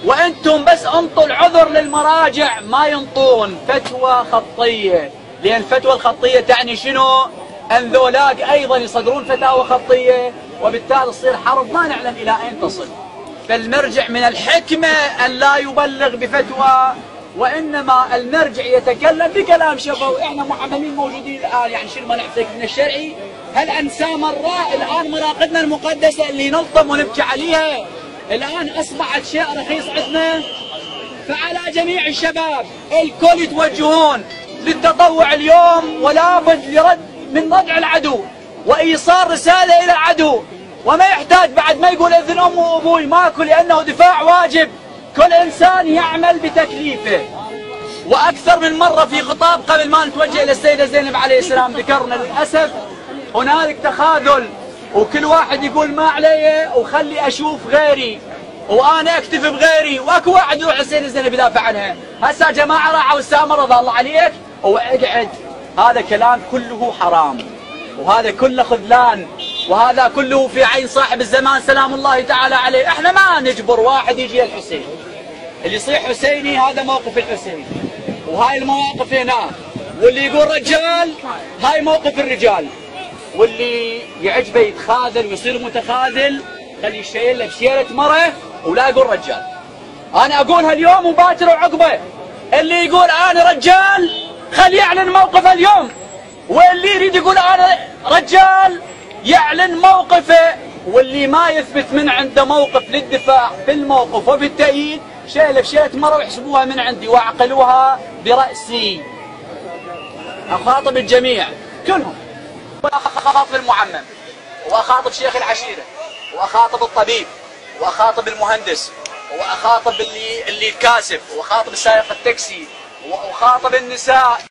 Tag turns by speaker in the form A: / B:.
A: وانتم بس انطوا العذر للمراجع، ما ينطون فتوى خطيه، لان الفتوى الخطيه تعني شنو؟ ان ذولاك ايضا يصدرون فتاوى خطيه، وبالتالي تصير حرب ما نعلم الى اين تصل. فالمرجع من الحكمه ان لا يبلغ بفتوى، وانما المرجع يتكلم بكلام شفوي. احنا معممين موجودين الان، يعني شنو ما نحتاج من الشرعي؟ هل انسى مراء الان مراقدنا المقدسه اللي نلطم ونبكي عليها الان اصبحت شيء رخيص عندنا؟ فعلى جميع الشباب الكل يتوجهون للتطوع اليوم، ولا بد من ردع العدو وايصال رساله الى العدو، وما يحتاج بعد ما يقول اذن امي وابوي ماكو، لانه دفاع واجب. كل انسان يعمل بتكليفه. واكثر من مره في خطاب قبل ما نتوجه الى السيده زينب عليه السلام ذكرنا للاسف هنالك تخاذل، وكل واحد يقول ما علي وخلي اشوف غيري وانا اكتفي بغيري، واكو واحد يروح للسيده زينب يدافع عنها. هسه جماعه راحوا السامره رضى الله عليك واقعد، هذا كلام كله حرام، وهذا كله خذلان، وهذا كله في عين صاحب الزمان سلام الله تعالى عليه. احنا ما نجبر واحد يجي الحسين، اللي يصيح حسيني هذا موقف الحسين، وهاي المواقف هنا، واللي يقول رجال هاي موقف الرجال، واللي يعجبه يتخاذل ويصير متخاذل خلي يشيل له بشيله مره ولا يقول رجال. انا اقولها اليوم وباكر وعقبه، اللي يقول انا رجال خلي يعلن موقفه اليوم، واللي يريد يقول انا رجال يعلن موقفه، واللي ما يثبت من عنده موقف للدفاع في الموقف وبالتأييد شيله بشيله مره ويحسبوها من عندي واعقلوها براسي. اخاطب الجميع كلهم، واخاطب المعمم، واخاطب شيخ العشيره، واخاطب الطبيب، واخاطب المهندس، واخاطب اللي الكاسب، واخاطب سائق التاكسي، واخاطب النساء.